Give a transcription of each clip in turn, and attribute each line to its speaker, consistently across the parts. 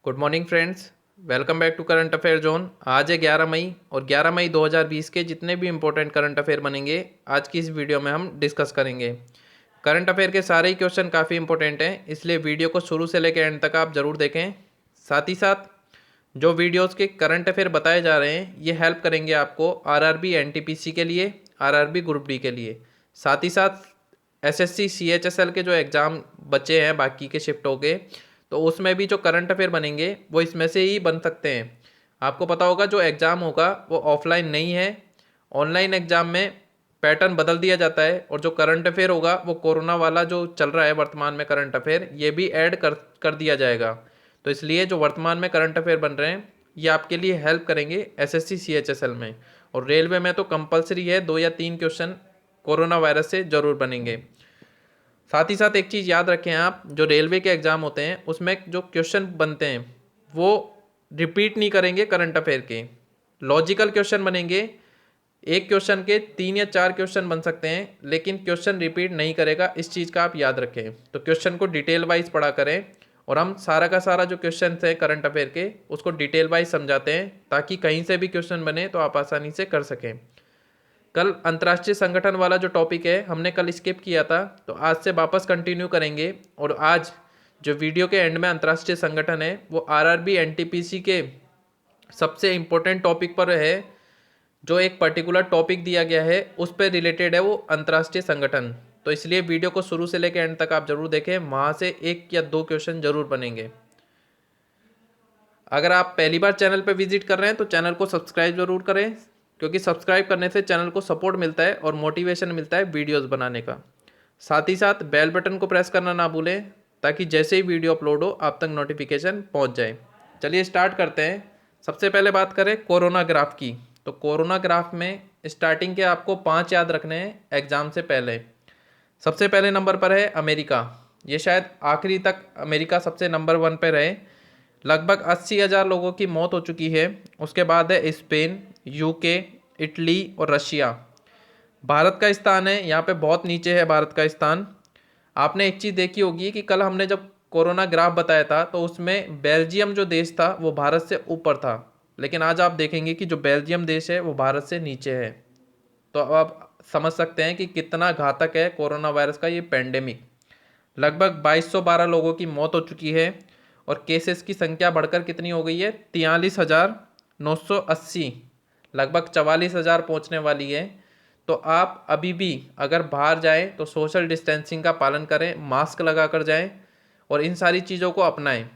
Speaker 1: Good morning friends. Welcome back to current affair zone. आज है 11 मई और 11 मई 2020 के जितने भी इंपॉर्टेंट करंट अफेयर बनेंगे आज की इस वीडियो में हम डिस्कस करेंगे। करंट अफेयर के सारे ही क्वेश्चन काफ़ी इंपॉर्टेंट हैं, इसलिए वीडियो को शुरू से लेकर एंड तक आप ज़रूर देखें। साथ ही साथ जो वीडियोज़ के करंट अफेयर बताए जा रहे हैं ये हेल्प करेंगे आपको आरआरबी एनटीपीसी के लिए, आरआरबी ग्रुप डी के लिए। साथ ही साथ एसएससी सीएचएसएल के जो एग्ज़ाम बचे हैं बाकी के शिफ्ट हो गए, तो उसमें भी जो करंट अफेयर बनेंगे वो इसमें से ही बन सकते हैं। आपको पता होगा जो एग्ज़ाम होगा वो ऑफलाइन नहीं है, ऑनलाइन एग्ज़ाम में पैटर्न बदल दिया जाता है। और जो करंट अफेयर होगा वो कोरोना वाला जो चल रहा है वर्तमान में करंट अफेयर, ये भी ऐड कर दिया जाएगा। तो इसलिए जो वर्तमान में करंट अफेयर बन रहे हैं ये आपके लिए हेल्प करेंगे एसएससी सीएचएसएल में। और रेलवे में तो कंपलसरी है 2 या 3 क्वेश्चन कोरोना वायरस से ज़रूर बनेंगे। साथ ही साथ एक चीज़ याद रखें आप, जो रेलवे के एग्ज़ाम होते हैं उसमें जो क्वेश्चन बनते हैं वो रिपीट नहीं करेंगे करंट अफेयर के, लॉजिकल क्वेश्चन बनेंगे। एक क्वेश्चन के 3 या 4 क्वेश्चन बन सकते हैं, लेकिन क्वेश्चन रिपीट नहीं करेगा, इस चीज़ का आप याद रखें। तो क्वेश्चन को डिटेल वाइज पढ़ा करें और हम सारा का सारा जो क्वेश्चन है करंट अफेयर के उसको डिटेल वाइज समझाते हैं ताकि कहीं से भी क्वेश्चन बने तो आप आसानी से कर सकें। कल अंतर्राष्ट्रीय संगठन वाला जो टॉपिक है हमने कल स्किप किया था, तो आज से वापस कंटिन्यू करेंगे। और आज जो वीडियो के एंड में अंतर्राष्ट्रीय संगठन है वो आरआरबी एनटीपीसी के सबसे इम्पोर्टेंट टॉपिक पर है। जो एक पर्टिकुलर टॉपिक दिया गया है उस पर रिलेटेड है वो अंतर्राष्ट्रीय संगठन। तो इसलिए वीडियो को शुरू से लेकर एंड तक आप जरूर देखें, वहाँ से 1 या 2 क्वेश्चन जरूर बनेंगे। अगर आप पहली बार चैनल पर विजिट कर रहे हैं तो चैनल को सब्सक्राइब जरूर करें, क्योंकि सब्सक्राइब करने से चैनल को सपोर्ट मिलता है और मोटिवेशन मिलता है वीडियोस बनाने का। साथ ही साथ बेल बटन को प्रेस करना ना भूलें ताकि जैसे ही वीडियो अपलोड हो आप तक नोटिफिकेशन पहुंच जाए। चलिए स्टार्ट करते हैं। सबसे पहले बात करें कोरोना ग्राफ की, तो कोरोना ग्राफ में स्टार्टिंग के आपको 5 याद रखने हैं एग्जाम से पहले। सबसे पहले नंबर पर है अमेरिका, ये शायद आखिरी तक अमेरिका सबसे नंबर 1 पे रहे। लगभग 80,000 लोगों की मौत हो चुकी है। उसके बाद है स्पेन, यूके, इटली और रशिया। भारत का स्थान है यहाँ पे बहुत नीचे है भारत का स्थान। आपने एक चीज़ देखी होगी कि कल हमने जब कोरोना ग्राफ बताया था तो उसमें बेल्जियम जो देश था वो भारत से ऊपर था, लेकिन आज आप देखेंगे कि जो बेल्जियम देश है वो भारत से नीचे है। तो अब आप समझ सकते हैं कि कितना घातक है कोरोना वायरस का ये पेंडेमिक। लगभग 2212 लोगों की मौत हो चुकी है और केसेस की संख्या बढ़कर कितनी हो गई है 43,980, लगभग 44,000 पहुंचने वाली है। तो आप अभी भी अगर बाहर जाएं तो सोशल डिस्टेंसिंग का पालन करें, मास्क लगा कर जाएं और इन सारी चीज़ों को अपनाएं।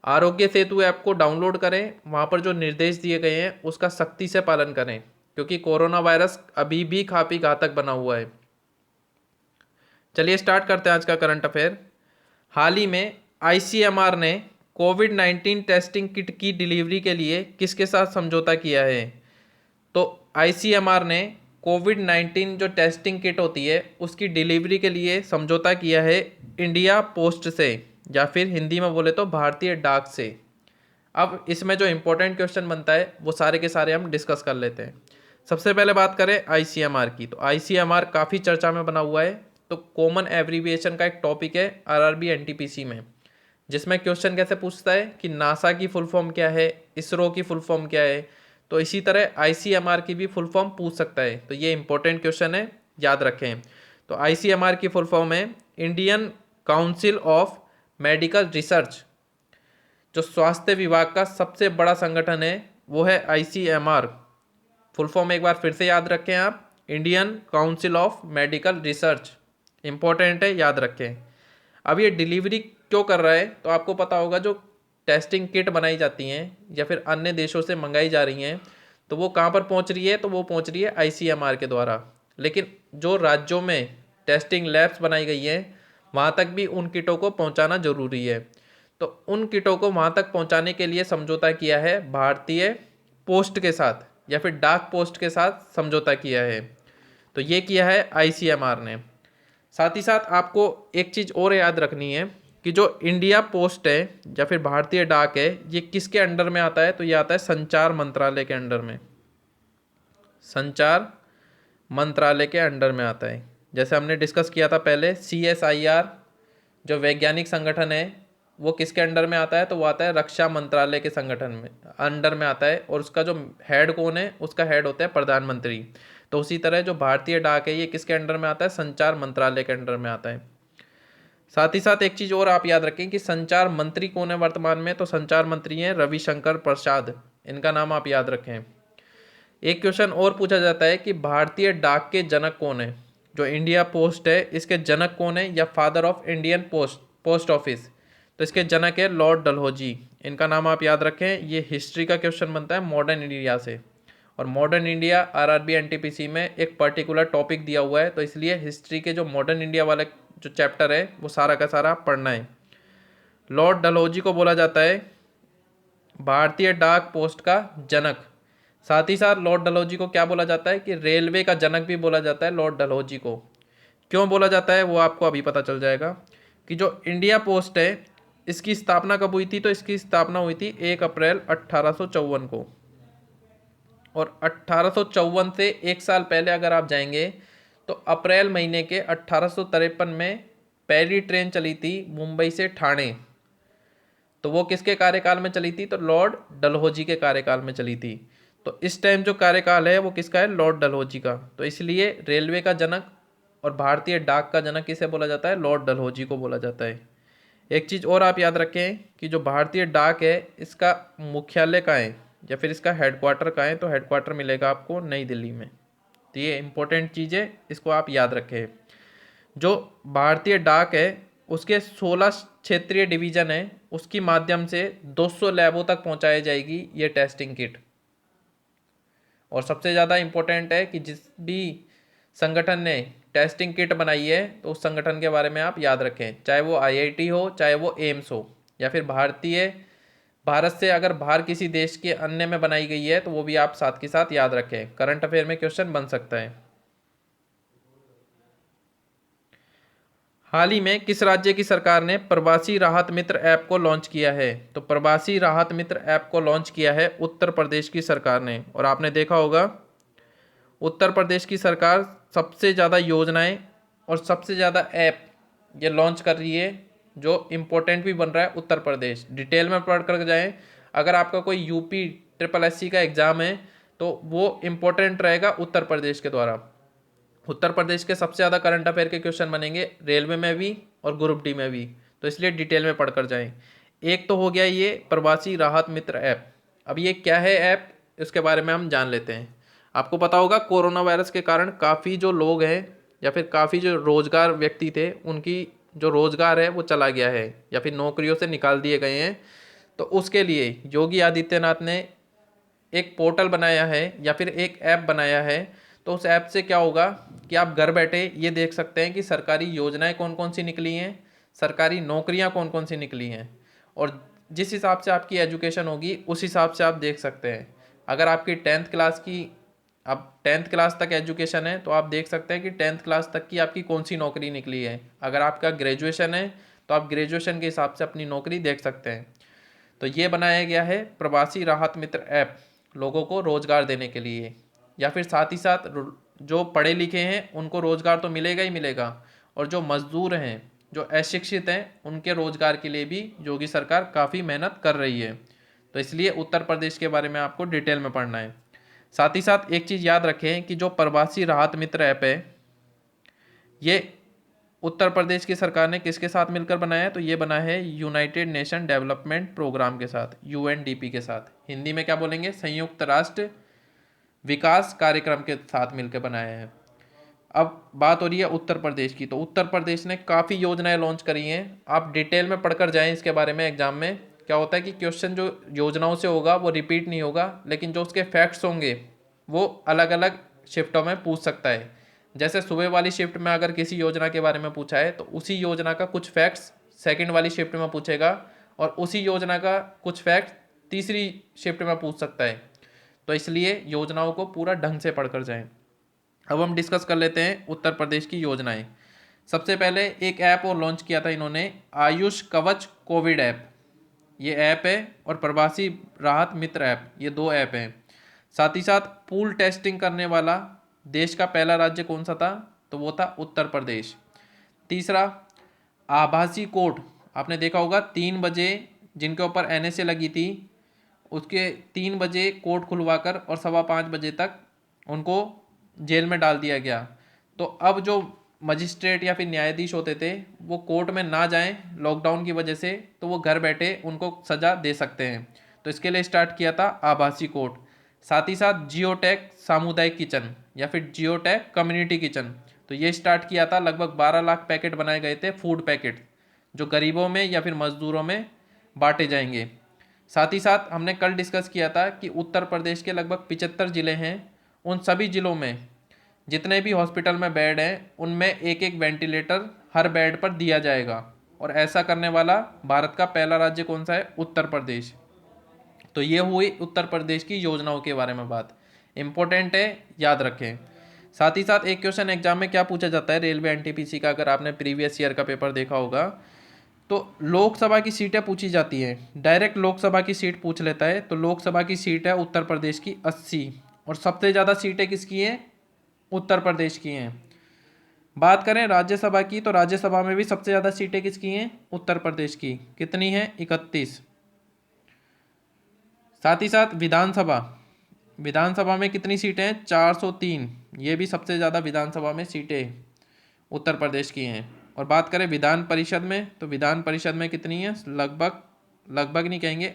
Speaker 1: आरोग्य सेतु ऐप को डाउनलोड करें, वहाँ पर जो निर्देश दिए गए हैं उसका सख्ती से पालन करें, क्योंकि कोरोना वायरस अभी भी काफ़ी घातक बना हुआ है। चलिए स्टार्ट करते हैं आज का करंट अफेयर। हाल ही में आईसीएमआर ने कोविड-19 टेस्टिंग किट की डिलीवरी के लिए किसके साथ समझौता किया है? तो आईसीएमआर ने कोविड-19 जो टेस्टिंग किट होती है उसकी डिलीवरी के लिए समझौता किया है इंडिया पोस्ट से, या फिर हिंदी में बोले तो भारतीय डाक से। अब इसमें जो इम्पोर्टेंट क्वेश्चन बनता है वो सारे के सारे हम डिस्कस कर लेते हैं। सबसे पहले बात करें आईसीएमआर की, तो आईसीएमआर काफ़ी चर्चा में बना हुआ है। तो कॉमन एब्रीविएशन का एक टॉपिक है आरआरबी एनटीपीसी में, जिसमें क्वेश्चन कैसे पूछता है कि नासा की फुल फॉर्म क्या है, इसरो की फुल फॉर्म क्या है। तो इसी तरह आईसीएमआर की भी फुल फॉर्म पूछ सकता है, तो ये इंपॉर्टेंट क्वेश्चन है, याद रखें। तो आईसीएमआर की फुल फॉर्म है Indian council of medical research. जो स्वास्थ्य विभाग का सबसे बड़ा संगठन है वो है आईसीएमआर। फुल फॉर्म एक बार फिर से याद रखें आप, Indian council of medical research. Important है, याद रखें। अब ये डिलीवरी क्यों कर रहा है, तो आपको पता होगा जो टेस्टिंग किट बनाई जाती हैं या फिर अन्य देशों से मंगाई जा रही हैं तो वो कहाँ पर पहुँच रही है, तो वो पहुँच रही है आईसीएमआर के द्वारा। लेकिन जो राज्यों में टेस्टिंग लैब्स बनाई गई हैं वहाँ तक भी उन किटों को पहुँचाना जरूरी है। तो उन किटों को वहाँ तक पहुँचाने के लिए समझौता किया है भारतीय पोस्ट के साथ, या फिर डाक पोस्ट के साथ समझौता किया है। तो ये किया है आईसीएमआर ने। साथ ही साथ आपको एक चीज़ और याद रखनी है कि जो इंडिया पोस्ट है या फिर भारतीय डाक है ये किसके अंडर में आता है, तो ये आता है संचार मंत्रालय के अंडर में। संचार मंत्रालय के अंडर में आता है। जैसे हमने डिस्कस किया था पहले, सीएसआईआर जो वैज्ञानिक संगठन है वो किसके अंडर में आता है, तो वो आता है रक्षा मंत्रालय के संगठन में अंडर में आता है, और उसका जो हेड कौन है, उसका हेड होता है प्रधानमंत्री। तो उसी तरह जो भारतीय डाक है ये किसके अंडर में आता है, संचार मंत्रालय के अंडर में आता है। साथ ही साथ एक चीज और आप याद रखें कि संचार मंत्री कौन है वर्तमान में, तो संचार मंत्री हैं रविशंकर प्रसाद, इनका नाम आप याद रखें। एक क्वेश्चन और पूछा जाता है कि भारतीय डाक के जनक कौन है, जो इंडिया पोस्ट है इसके जनक कौन है, या father of Indian post office, तो इसके जनक है लॉर्ड डलहौजी, इनका नाम आप याद रखें। ये हिस्ट्री का क्वेश्चन बनता है मॉडर्न इंडिया से, और मॉडर्न इंडिया आरआरबी एनटीपीसी में एक पर्टिकुलर टॉपिक दिया हुआ है, तो इसलिए हिस्ट्री के जो मॉडर्न इंडिया वाला जो चैप्टर है वो सारा का सारा पढ़ना है। लॉर्ड डलहौजी को बोला जाता है भारतीय डाक पोस्ट का जनक। साथ ही साथ लॉर्ड डलहौजी को क्या बोला जाता है कि रेलवे का जनक भी बोला जाता है लॉर्ड डलहौजी को। क्यों बोला जाता है वो आपको अभी पता चल जाएगा। कि जो इंडिया पोस्ट है इसकी स्थापना कब हुई थी, तो इसकी स्थापना हुई थी 1 अप्रैल 1854 को, और 1854 से एक साल पहले अगर आप जाएंगे तो अप्रैल महीने के 1853 में पहली ट्रेन चली थी मुंबई से ठाणे, तो वो किसके कार्यकाल में चली थी, तो लॉर्ड डलहौजी के कार्यकाल में चली थी। तो इस टाइम जो कार्यकाल है वो किसका है, लॉर्ड डलहौजी का। तो इसलिए रेलवे का जनक और भारतीय डाक का जनक किसे बोला जाता है, लॉर्ड डलहौजी को बोला जाता है। एक चीज़ और आप याद रखें कि जो भारतीय डाक है इसका मुख्यालय कहाँ है, या फिर इसका हेडक्वार्टर कहाँ है, तो हेडक्वार्टर मिलेगा आपको नई दिल्ली में। तो ये इंपॉर्टेंट चीज़ है, इसको आप याद रखें। जो भारतीय डाक है उसके 16 क्षेत्रीय डिवीजन है, उसकी माध्यम से 200 लैबों तक पहुंचाई जाएगी ये टेस्टिंग किट। और सबसे ज़्यादा इम्पोर्टेंट है कि जिस भी संगठन ने टेस्टिंग किट बनाई है तो उस संगठन के बारे में आप याद रखें, चाहे वो आईआईटी हो, चाहे वो एम्स हो, या फिर भारत से अगर बाहर किसी देश के अन्य में बनाई गई है तो वो भी आप साथ के साथ याद रखें, करंट अफेयर में क्वेश्चन बन सकता है। हाल ही में किस राज्य की सरकार ने प्रवासी राहत मित्र ऐप को लॉन्च किया है, तो प्रवासी राहत मित्र ऐप को लॉन्च किया है उत्तर प्रदेश की सरकार ने। और आपने देखा होगा उत्तर प्रदेश की सरकार सबसे ज़्यादा योजनाएं और सबसे ज़्यादा ऐप ये लॉन्च कर रही है, जो इम्पोर्टेंट भी बन रहा है उत्तर प्रदेश। डिटेल में पढ़ कर जाएं, अगर आपका कोई यूपी SSC का एग्ज़ाम है तो वो इम्पोर्टेंट रहेगा उत्तर प्रदेश के द्वारा। उत्तर प्रदेश के सबसे ज़्यादा करंट अफेयर के क्वेश्चन बनेंगे रेलवे में भी और ग्रुप डी में भी, तो इसलिए डिटेल में पढ़कर जाएं। एक तो हो गया ये प्रवासी राहत मित्र ऐप। अब ये क्या है ऐप, इसके बारे में हम जान लेते हैं। आपको पता होगा कोरोना वायरस के कारण काफ़ी जो लोग हैं या फिर काफ़ी जो रोजगार व्यक्ति थे उनकी जो रोजगार है वो चला गया है या फिर नौकरियों से निकाल दिए गए हैं। तो उसके लिए योगी आदित्यनाथ ने एक पोर्टल बनाया है या फिर एक ऐप बनाया है। तो उस ऐप से क्या होगा कि आप घर बैठे ये देख सकते हैं कि सरकारी योजनाएं कौन कौन सी निकली हैं, सरकारी नौकरियां कौन कौन सी निकली हैं, और जिस हिसाब से आपकी एजुकेशन होगी उस हिसाब से आप देख सकते हैं। अगर आपकी 10th क्लास की अब 10th क्लास तक एजुकेशन है तो आप देख सकते हैं कि 10th क्लास तक की आपकी कौन सी नौकरी निकली है। अगर आपका ग्रेजुएशन है तो आप ग्रेजुएशन के हिसाब से अपनी नौकरी देख सकते हैं। तो ये बनाया गया है प्रवासी राहत मित्र ऐप लोगों को रोजगार देने के लिए, या फिर साथ ही साथ जो पढ़े लिखे हैं उनको रोजगार तो मिलेगा ही मिलेगा, और जो मजदूर हैं जो अशिक्षित हैं उनके रोजगार के लिए भी योगी सरकार काफ़ी मेहनत कर रही है। तो इसलिए उत्तर प्रदेश के बारे में आपको डिटेल में पढ़ना है। साथ ही साथ एक चीज़ याद रखें कि जो प्रवासी राहत मित्र ऐप है ये उत्तर प्रदेश की सरकार ने किसके साथ मिलकर बनाया है, तो ये बना है यूनाइटेड नेशन डेवलपमेंट प्रोग्राम के साथ, UNDP के साथ। हिंदी में क्या बोलेंगे, संयुक्त राष्ट्र विकास कार्यक्रम के साथ मिलकर बनाया है। अब बात हो रही है उत्तर प्रदेश की, तो उत्तर प्रदेश ने काफ़ी योजनाएं लॉन्च करी हैं। आप डिटेल में पढ़कर जाएं इसके बारे में। एग्जाम में क्या होता है कि क्वेश्चन जो योजनाओं से होगा वो रिपीट नहीं होगा, लेकिन जो उसके फैक्ट्स होंगे वो अलग अलग शिफ्टों में पूछ सकता है। जैसे सुबह वाली शिफ्ट में अगर किसी योजना के बारे में पूछा है तो उसी योजना का कुछ फैक्ट्स सेकंड वाली शिफ्ट में पूछेगा, और उसी योजना का कुछ फैक्ट तीसरी शिफ्ट में पूछ सकता है। तो इसलिए योजनाओं को पूरा ढंग से पढ़कर जाएं। अब हम डिस्कस कर लेते हैं उत्तर प्रदेश की योजनाएं। सबसे पहले एक ऐप और लॉन्च किया था इन्होंने, आयुष कवच कोविड ऐप। ये ऐप है, और प्रवासी राहत मित्र ऐप, ये 2 ऐप हैं। साथ ही साथ पूल टेस्टिंग करने वाला देश का पहला राज्य कौन सा था, तो वो था उत्तर प्रदेश। तीसरा, आभासी कोड आपने देखा होगा 3 बजे जिनके ऊपर NSA लगी थी उसके 3 बजे कोर्ट खुलवाकर और 5:15 बजे तक उनको जेल में डाल दिया गया। तो अब जो मजिस्ट्रेट या फिर न्यायाधीश होते थे वो कोर्ट में ना जाएं लॉकडाउन की वजह से, तो वो घर बैठे उनको सज़ा दे सकते हैं। तो इसके लिए स्टार्ट किया था आभासी कोर्ट। साथ ही साथ जियोटेक सामुदायिक किचन या फिर जियोटेक कम्युनिटी किचन, तो ये स्टार्ट किया था। लगभग 12 लाख पैकेट बनाए गए थे, फूड पैकेट, जो गरीबों में या फिर मजदूरों में बांटे जाएंगे। साथ ही साथ हमने कल डिस्कस किया था कि उत्तर प्रदेश के लगभग 75 ज़िले हैं। उन सभी ज़िलों में जितने भी हॉस्पिटल में बेड हैं उनमें एक एक वेंटिलेटर हर बेड पर दिया जाएगा। और ऐसा करने वाला भारत का पहला राज्य कौन सा है? उत्तर प्रदेश। तो ये हुई उत्तर प्रदेश की योजनाओं के बारे में बात, इंपॉर्टेंट है, याद रखें। साथ ही साथ एक क्वेश्चन एग्जाम में क्या पूछा जाता है रेलवे एनटीपीसी का, अगर आपने प्रीवियस ईयर का पेपर देखा होगा तो लोकसभा की सीटें पूछी जाती हैं। डायरेक्ट लोकसभा की सीट पूछ लेता है। तो लोकसभा की सीट है उत्तर प्रदेश की 80, और सबसे ज़्यादा सीटें किसकी हैं? उत्तर प्रदेश की हैं। बात करें राज्यसभा की, तो राज्यसभा में भी सबसे ज़्यादा सीटें किसकी हैं? उत्तर प्रदेश की। कितनी हैं? 31। साथ ही साथ विधानसभा, विधानसभा में कितनी सीटें हैं? 403। ये भी सबसे ज़्यादा विधानसभा में सीटें उत्तर प्रदेश की हैं। और बात करें विधान परिषद में, तो विधान परिषद में कितनी है? लगभग नहीं कहेंगे,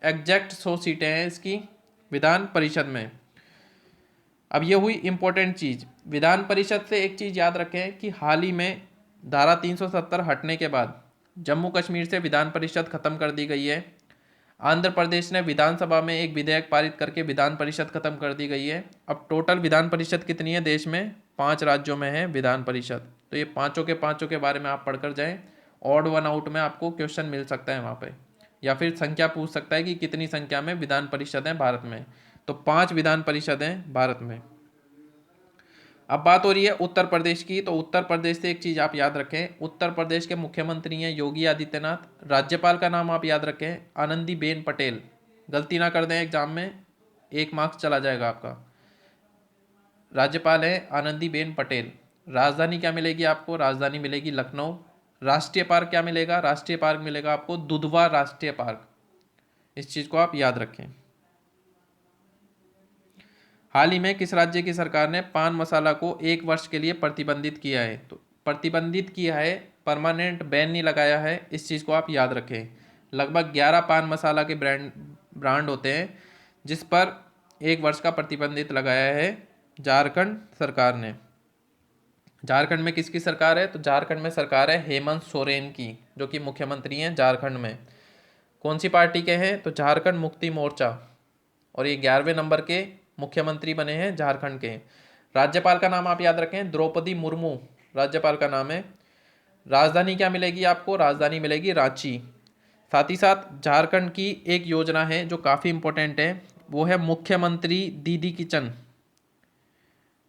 Speaker 1: एग्जैक्ट 100 सीटें हैं इसकी विधान परिषद में। अब ये हुई इंपॉर्टेंट चीज़। विधान परिषद से एक चीज़ याद रखें कि हाल ही में धारा 370 हटने के बाद जम्मू कश्मीर से विधान परिषद खत्म कर दी गई है। आंध्र प्रदेश ने विधानसभा में एक विधेयक पारित करके विधान परिषद खत्म कर दी गई है। अब टोटल विधान परिषद कितनी है देश में? 5 राज्यों में है विधान परिषद। तो ये पाँचों के बारे में आप पढ़कर जाएं। ऑड वन आउट में आपको क्वेश्चन मिल सकता है वहाँ पे, या फिर संख्या पूछ सकता है कि कितनी संख्या में विधान परिषद हैं भारत में। तो 5 विधान परिषद हैं भारत में। अब बात हो रही है उत्तर प्रदेश की। तो उत्तर प्रदेश से एक चीज़ आप याद रखें, उत्तर प्रदेश के मुख्यमंत्री हैं योगी आदित्यनाथ। राज्यपाल का नाम आप याद रखें, आनंदीबेन पटेल। गलती ना कर दें एग्जाम में, 1 मार्क्स चला जाएगा आपका। राज्यपाल है आनंदीबेन पटेल। राजधानी क्या मिलेगी आपको? राजधानी मिलेगी लखनऊ। राष्ट्रीय पार्क क्या मिलेगा? राष्ट्रीय पार्क मिलेगा आपको दुधवा राष्ट्रीय पार्क। इस चीज़ को आप याद रखें। हाल ही में किस राज्य की सरकार ने पान मसाला को 1 वर्ष के लिए प्रतिबंधित किया है? तो प्रतिबंधित किया है, परमानेंट बैन नहीं लगाया है। इस चीज़ को आप याद रखें। लगभग 11 पान मसाला के ब्रांड होते हैं जिस पर 1 वर्ष का प्रतिबंधित लगाया है झारखंड सरकार ने। झारखंड में किसकी सरकार है? तो झारखंड में सरकार है हेमंत सोरेन की, जो कि मुख्यमंत्री हैं झारखंड में। कौन सी पार्टी के हैं? तो झारखंड मुक्ति मोर्चा। और ये 11वें नंबर के मुख्यमंत्री बने हैं झारखंड के। राज्यपाल का नाम आप याद रखें, द्रौपदी मुर्मू राज्यपाल का नाम है। राजधानी क्या मिलेगी आपको? राजधानी मिलेगी रांची। साथ ही साथ झारखंड की एक योजना है जो काफ़ी इंपॉर्टेंट है, वो है मुख्यमंत्री दीदी किचन।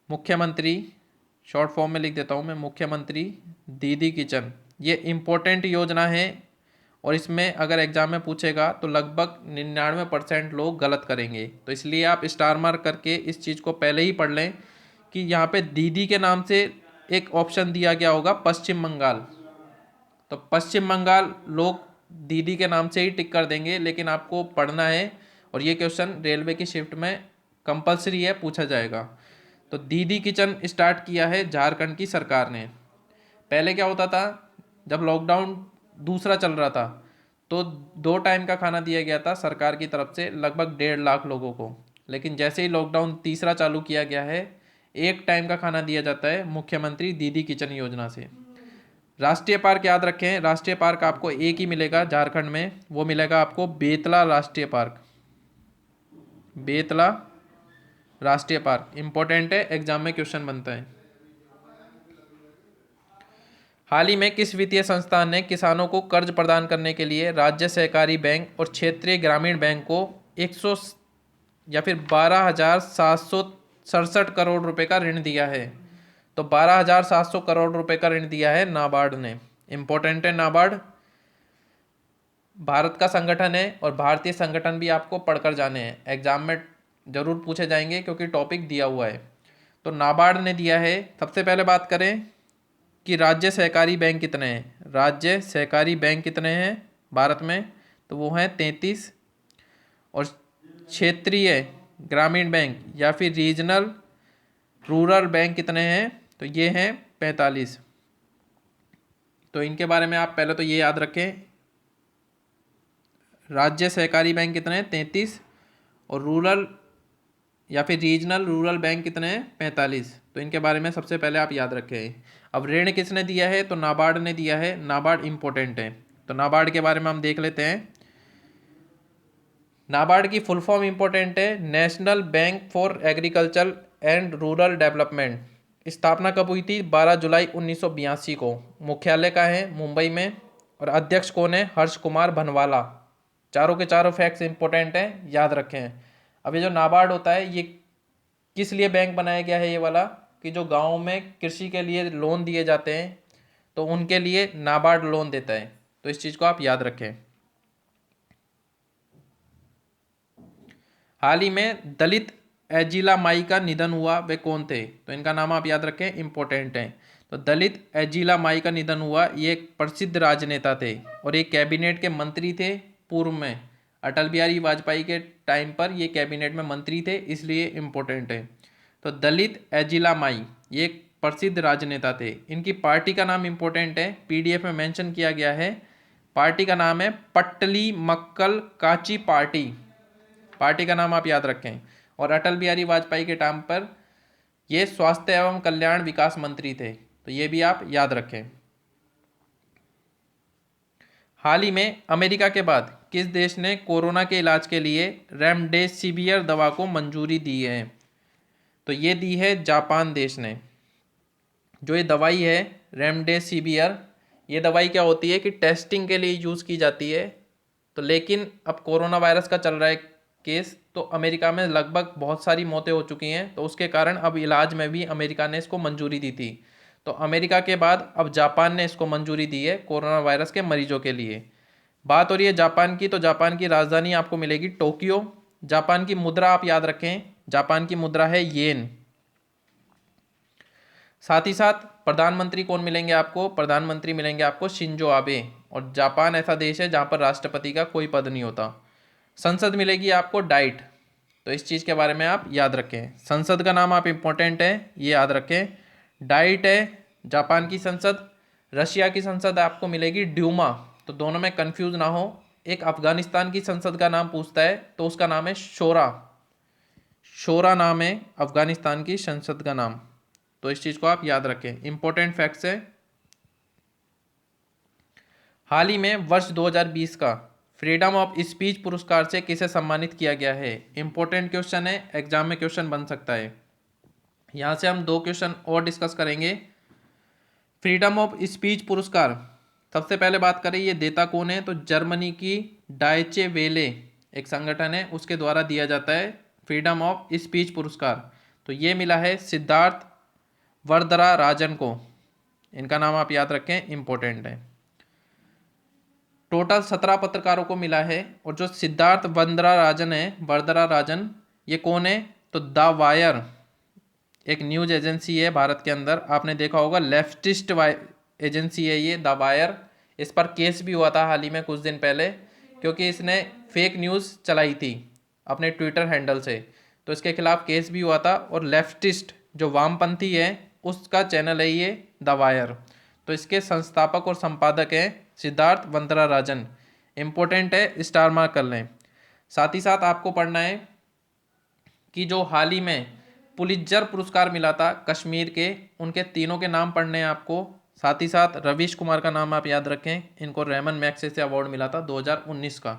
Speaker 1: मुख्यमंत्री, शॉर्ट फॉर्म में लिख देता हूँ मैं, मुख्यमंत्री दीदी किचन। ये इम्पोर्टेंट योजना है और इसमें अगर एग्जाम में पूछेगा तो लगभग 99% लोग गलत करेंगे। तो इसलिए आप स्टार मार्क करके इस चीज़ को पहले ही पढ़ लें कि यहाँ पे दीदी के नाम से एक ऑप्शन दिया गया होगा पश्चिम बंगाल। तो पश्चिम बंगाल लोग दीदी के नाम से ही टिक कर देंगे, लेकिन आपको पढ़ना है और ये क्वेश्चन रेलवे की शिफ्ट में कंपलसरी है, पूछा जाएगा। तो दीदी किचन स्टार्ट किया है झारखंड की सरकार ने। पहले क्या होता था, जब लॉकडाउन दूसरा चल रहा था तो 2 टाइम का खाना दिया गया था सरकार की तरफ से लगभग 1.5 लाख लोगों को। लेकिन जैसे ही लॉकडाउन तीसरा चालू किया गया है, 1 टाइम का खाना दिया जाता है मुख्यमंत्री दीदी किचन योजना से। राष्ट्रीय पार्क याद रखें, राष्ट्रीय पार्क आपको एक ही मिलेगा झारखंड में, वो मिलेगा आपको बेतला राष्ट्रीय पार्क। बेतला राष्ट्रीय पार्क इंपॉर्टेंट है, एग्जाम में क्वेश्चन बनता है। हाल ही में किस वित्तीय संस्थान ने किसानों को कर्ज प्रदान करने के लिए राज्य सहकारी बैंक और क्षेत्रीय ग्रामीण बैंक को 100 या फिर 12,767 करोड़ रुपए का ऋण दिया है? तो 12,700 करोड़ रुपए का ऋण दिया है नाबार्ड ने। इंपॉर्टेंट है नाबार्ड, भारत का संगठन है और भारतीय संगठन भी आपको पढ़कर जाने हैं, एग्जाम में जरूर पूछे जाएंगे क्योंकि टॉपिक दिया हुआ है। तो नाबार्ड ने दिया है। सबसे पहले बात करें कि राज्य सहकारी बैंक कितने हैं। राज्य सहकारी बैंक कितने हैं भारत में? तो वो हैं 33। और क्षेत्रीय ग्रामीण बैंक या फिर रीजनल रूरल बैंक कितने हैं? तो ये हैं 45। तो इनके बारे में आप पहले तो ये याद रखें, राज्य सहकारी बैंक कितने हैं? 33। और रूरल या फिर रीजनल रूरल बैंक कितने हैं? 45। तो इनके बारे में सबसे पहले आप याद रखें। अब ऋण किसने दिया है? तो नाबार्ड ने दिया है। नाबार्ड इम्पोर्टेंट है, तो नाबार्ड के बारे में हम देख लेते हैं। नाबार्ड की फुल फॉर्म इंपॉर्टेंट है, national bank for agriculture and rural development. स्थापना कब हुई थी? 12 जुलाई 1982 को। मुख्यालय का है मुंबई में। और अध्यक्ष कौन है? हर्ष कुमार भनवाला। चारों के चारों फैक्ट्स इंपॉर्टेंट हैं, याद रखें। अब ये जो नाबार्ड होता है, ये किस लिए बैंक बनाया गया है? ये वाला कि जो गाँव में कृषि के लिए लोन दिए जाते हैं, तो उनके लिए नाबार्ड लोन देता है। तो इस चीज़ को आप याद रखें। हाल ही में दलित एजिला माई का निधन हुआ, वे कौन थे? तो इनका नाम आप याद रखें, इंपॉर्टेंट है। तो दलित एजिला माई का निधन हुआ, ये एक प्रसिद्ध राजनेता थे और ये कैबिनेट के मंत्री थे पूर्व में। अटल बिहारी वाजपेयी के टाइम पर ये कैबिनेट में मंत्री थे, इसलिए इम्पोर्टेंट है। तो दलित एजिला माई ये एक प्रसिद्ध राजनेता थे। इनकी पार्टी का नाम इम्पोर्टेंट है, पीडीएफ में मेंशन किया गया है। पार्टी का नाम है पट्टली मक्कल काची पार्टी। पार्टी का नाम आप याद रखें। और अटल बिहारी वाजपेयी के टाइम पर ये स्वास्थ्य एवं कल्याण विकास मंत्री थे, तो ये भी आप याद रखें। हाल ही में अमेरिका के बाद किस देश ने कोरोना के इलाज के लिए रेमडेसिवियर दवा को मंजूरी दी है? तो ये दी है जापान देश ने। जो ये दवाई है रेमडेसिवियर, ये दवाई क्या होती है कि टेस्टिंग के लिए यूज़ की जाती है। तो लेकिन अब कोरोना वायरस का चल रहा है केस, तो अमेरिका में लगभग बहुत सारी मौतें हो चुकी हैं, तो उसके कारण अब इलाज में भी अमेरिका ने इसको मंजूरी दी थी। तो अमेरिका के बाद अब जापान ने इसको मंजूरी दी है कोरोना वायरस के मरीजों के लिए। बात हो रही है जापान की, तो जापान की राजधानी आपको मिलेगी टोक्यो। जापान की मुद्रा आप याद रखें, जापान की मुद्रा है येन। साथ ही साथ प्रधानमंत्री कौन मिलेंगे आपको? प्रधानमंत्री मिलेंगे आपको शिंजो आबे। और जापान ऐसा देश है जहाँ पर राष्ट्रपति का कोई पद नहीं होता। संसद मिलेगी आपको डाइट। तो इस चीज़ के बारे में आप याद रखें, संसद का नाम आप इम्पोर्टेंट है, ये याद रखें। डाइट है जापान की संसद। रशिया की संसद आपको मिलेगी ड्यूमा। तो दोनों में कंफ्यूज ना हो। एक अफगानिस्तान की संसद का नाम पूछता है, तो उसका नाम है शोरा। शोरा नाम है अफगानिस्तान की संसद का नाम। तो इस चीज़ को आप याद रखें, इंपॉर्टेंट फैक्ट्स है। हाल ही में वर्ष 2020 का फ्रीडम ऑफ स्पीच पुरस्कार से किसे सम्मानित किया गया है? इंपॉर्टेंट क्वेश्चन है, एग्जाम में क्वेश्चन बन सकता है। यहाँ से हम 2 क्वेश्चन और डिस्कस करेंगे। फ्रीडम ऑफ स्पीच पुरस्कार सबसे पहले बात करें, ये देता कौन है? तो जर्मनी की डायचे वेले एक संगठन है, उसके द्वारा दिया जाता है फ्रीडम ऑफ स्पीच पुरस्कार। तो ये मिला है सिद्धार्थ वरदरा राजन को। इनका नाम आप याद रखें, इंपॉर्टेंट है। टोटल 17 पत्रकारों को मिला है। और जो सिद्धार्थ वरदरा राजन है, वरदरा राजन, ये कौन है? तो द वायर एक न्यूज एजेंसी है भारत के अंदर, आपने देखा होगा, लेफ्टिस्ट एजेंसी है ये द वायर। इस पर केस भी हुआ था हाल ही में कुछ दिन पहले, क्योंकि इसने फेक न्यूज़ चलाई थी अपने ट्विटर हैंडल से, तो इसके खिलाफ केस भी हुआ था। और लेफ्टिस्ट जो वामपंथी है उसका चैनल है ये द वायर। तो इसके संस्थापक और संपादक हैं सिद्धार्थ वरदरा राजन। इम्पोर्टेंट है, स्टार मार्क कर लें। साथ ही साथ आपको पढ़ना है कि जो हाल ही में पुलित्जर पुरस्कार मिला था कश्मीर के, उनके तीनों के नाम पढ़ने हैं आपको। साथ ही साथ रवीश कुमार का नाम आप याद रखें, इनको रेमन मैग्सेसे अवार्ड मिला था 2019 का।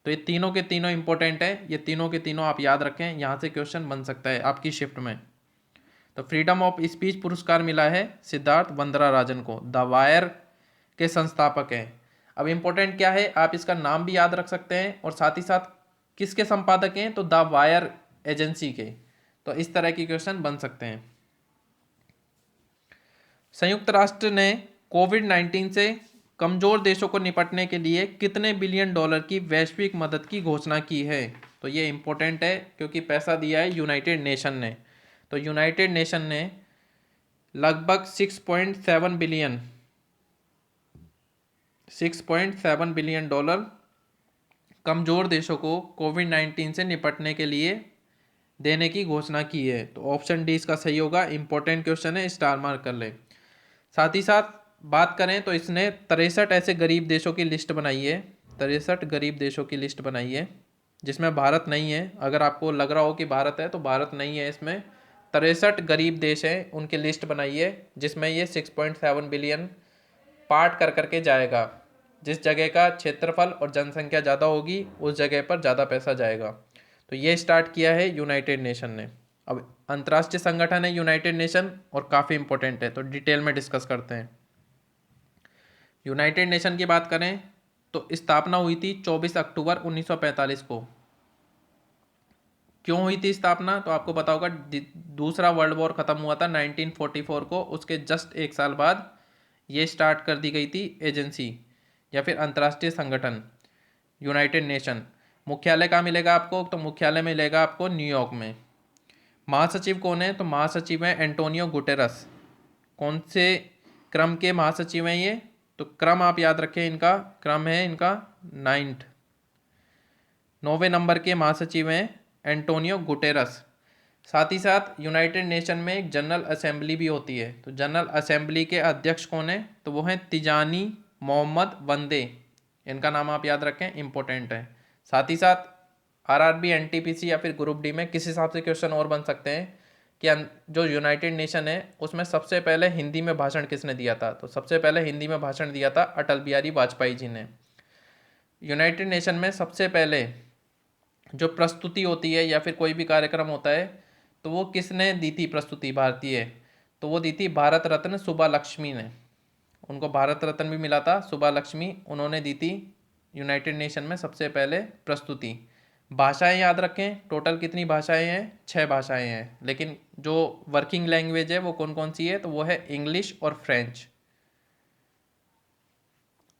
Speaker 1: तो ये तीनों के तीनों इंपॉर्टेंट है, ये तीनों के तीनों आप याद रखें, यहाँ से क्वेश्चन बन सकता है आपकी शिफ्ट में। तो फ्रीडम ऑफ स्पीच पुरस्कार मिला है सिद्धार्थ वरदरा राजन को, द वायर के संस्थापक हैं। अब इम्पोर्टेंट क्या है, आप इसका नाम भी याद रख सकते हैं और साथ ही साथ किसके संपादक हैं? तो द वायर एजेंसी के। तो इस तरह के क्वेश्चन बन सकते हैं। संयुक्त राष्ट्र ने कोविड-19 से कमजोर देशों को निपटने के लिए कितने बिलियन डॉलर की वैश्विक मदद की घोषणा की है? तो ये इंपॉर्टेंट है क्योंकि पैसा दिया है यूनाइटेड नेशन ने। तो यूनाइटेड नेशन ने लगभग 6.7 बिलियन $6.7 बिलियन कमज़ोर देशों को कोविड-19 से निपटने के लिए देने की घोषणा की है। तो ऑप्शन डी इसका सही होगा। इंपॉर्टेंट क्वेश्चन है, स्टार मार्क कर ले। साथ ही साथ बात करें तो इसने 63 ऐसे गरीब देशों की लिस्ट बनाई है, 63 गरीब देशों की लिस्ट बनाई है जिसमें भारत नहीं है। अगर आपको लग रहा हो कि भारत है तो भारत नहीं है इसमें। 63 गरीब देश हैं, उनकी लिस्ट बनाई है जिसमें ये 6.7 बिलियन पार्ट कर करके जाएगा। जिस जगह का क्षेत्रफल और जनसंख्या ज़्यादा होगी उस जगह पर ज़्यादा पैसा जाएगा। तो ये स्टार्ट किया है यूनाइटेड नेशन ने। अब अंतर्राष्ट्रीय संगठन है यूनाइटेड नेशन और काफ़ी इंपॉर्टेंट है, तो डिटेल में डिस्कस करते हैं। यूनाइटेड नेशन की बात करें तो स्थापना हुई थी 24 अक्टूबर 1945 को। क्यों हुई थी स्थापना? तो आपको पता होगा दूसरा वर्ल्ड वॉर ख़त्म हुआ था 1944 को, उसके जस्ट एक साल बाद ये स्टार्ट कर दी गई थी एजेंसी या फिर अंतर्राष्ट्रीय संगठन यूनाइटेड नेशन। मुख्यालय कहाँ मिलेगा आपको? तो मुख्यालय मिलेगा आपको न्यूयॉर्क में। महासचिव कौन है? तो महासचिव है एंटोनियो गुटेरस। कौन से क्रम के महासचिव हैं ये? तो क्रम आप याद रखें, इनका क्रम है इनका 9वें नंबर के महासचिव हैं एंटोनियो गुटेरस। साथ ही साथ यूनाइटेड नेशन में एक जनरल असेंबली भी होती है। तो जनरल असेंबली के अध्यक्ष कौन है? तो वो हैं तिजानी मोहम्मद वंदे। इनका नाम आप याद रखें, इंपॉर्टेंट है। साथ ही साथ आरआरबी, एनटीपीसी या फिर ग्रुप डी में किस हिसाब से क्वेश्चन और बन सकते हैं कि जो यूनाइटेड नेशन है उसमें सबसे पहले हिंदी में भाषण किसने दिया था? तो सबसे पहले हिंदी में भाषण दिया था अटल बिहारी वाजपेयी जी ने। यूनाइटेड नेशन में सबसे पहले जो प्रस्तुति होती है या फिर कोई भी कार्यक्रम होता है तो वो किसने दी थी प्रस्तुति? भारतीय। तो वो दी थी भारत रत्न सुबा लक्ष्मी ने। उनको भारत रत्न भी मिला था, सुबा लक्ष्मी, उन्होंने दी थी यूनाइटेड नेशन में सबसे पहले प्रस्तुति। भाषाएं याद रखें, टोटल कितनी भाषाएं हैं? 6 भाषाएं हैं, लेकिन जो वर्किंग लैंग्वेज है वो कौन कौन सी है? तो वो है इंग्लिश और फ्रेंच।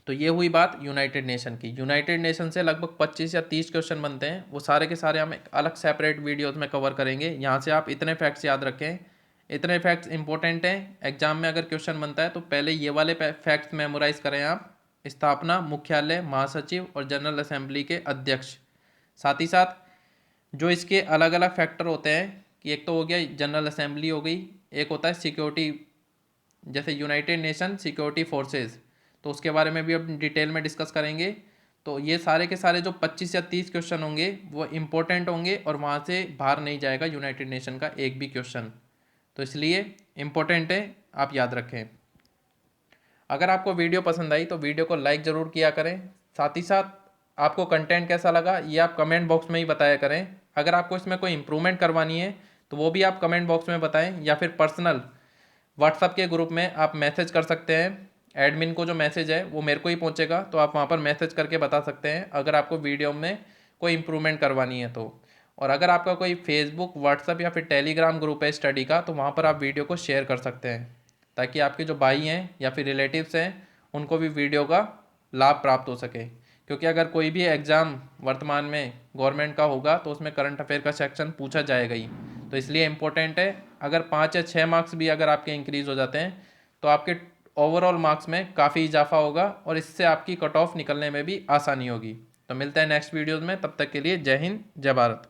Speaker 1: तो ये हुई बात यूनाइटेड नेशन की। यूनाइटेड नेशन से लगभग 25 या 30 क्वेश्चन बनते हैं, वो सारे के सारे हम एक अलग सेपरेट वीडियोस में कवर करेंगे। यहाँ से आप इतने फैक्ट्स याद रखें, इतने फैक्ट्स इंपॉर्टेंट हैं। एग्जाम में अगर क्वेश्चन बनता है तो पहले ये वाले फैक्ट्स मेमोराइज करें आप। स्थापना, मुख्यालय, महासचिव और जनरल असेंबली के अध्यक्ष। साथ ही साथ जो इसके अलग अलग फैक्टर होते हैं कि एक तो हो गया जनरल असेंबली हो गई, एक होता है सिक्योरिटी, जैसे यूनाइटेड नेशन सिक्योरिटी फोर्सेस, तो उसके बारे में भी अब डिटेल में डिस्कस करेंगे। तो ये सारे के सारे जो 25 या 30 क्वेश्चन होंगे वो इम्पोर्टेंट होंगे और वहाँ से बाहर नहीं जाएगा यूनाइटेड नेशन का एक भी क्वेश्चन। तो इसलिए इम्पोर्टेंट है, आप याद रखें। अगर आपको वीडियो पसंद आई तो वीडियो को लाइक ज़रूर किया करें। साथ ही साथ आपको कंटेंट कैसा लगा ये आप कमेंट बॉक्स में ही बताया करें। अगर आपको इसमें कोई इम्प्रूवमेंट करवानी है तो वो भी आप कमेंट बॉक्स में बताएं, या फिर पर्सनल व्हाट्सएप के ग्रुप में आप मैसेज कर सकते हैं। एडमिन को जो मैसेज है वो मेरे को ही पहुंचेगा, तो आप वहाँ पर मैसेज करके बता सकते हैं अगर आपको वीडियो में कोई इम्प्रूवमेंट करवानी है तो। और अगर आपका कोई फेसबुक, व्हाट्सएप या फिर टेलीग्राम ग्रुप है स्टडी का, तो वहाँ पर आप वीडियो को शेयर कर सकते हैं ताकि आपके जो भाई हैं या फिर रिलेटिव्स हैं उनको भी वीडियो का लाभ प्राप्त हो सके। क्योंकि अगर कोई भी एग्ज़ाम वर्तमान में गवर्नमेंट का होगा तो उसमें करंट अफेयर का सेक्शन पूछा जाएगा ही, तो इसलिए इम्पोर्टेंट है। अगर 5 या 6 मार्क्स भी अगर आपके इंक्रीज़ हो जाते हैं तो आपके ओवरऑल मार्क्स में काफ़ी इजाफा होगा और इससे आपकी कट ऑफ निकलने में भी आसानी होगी। तो मिलते हैं नेक्स्ट वीडियोज़ में, तब तक के लिए जय हिंद, जय भारत।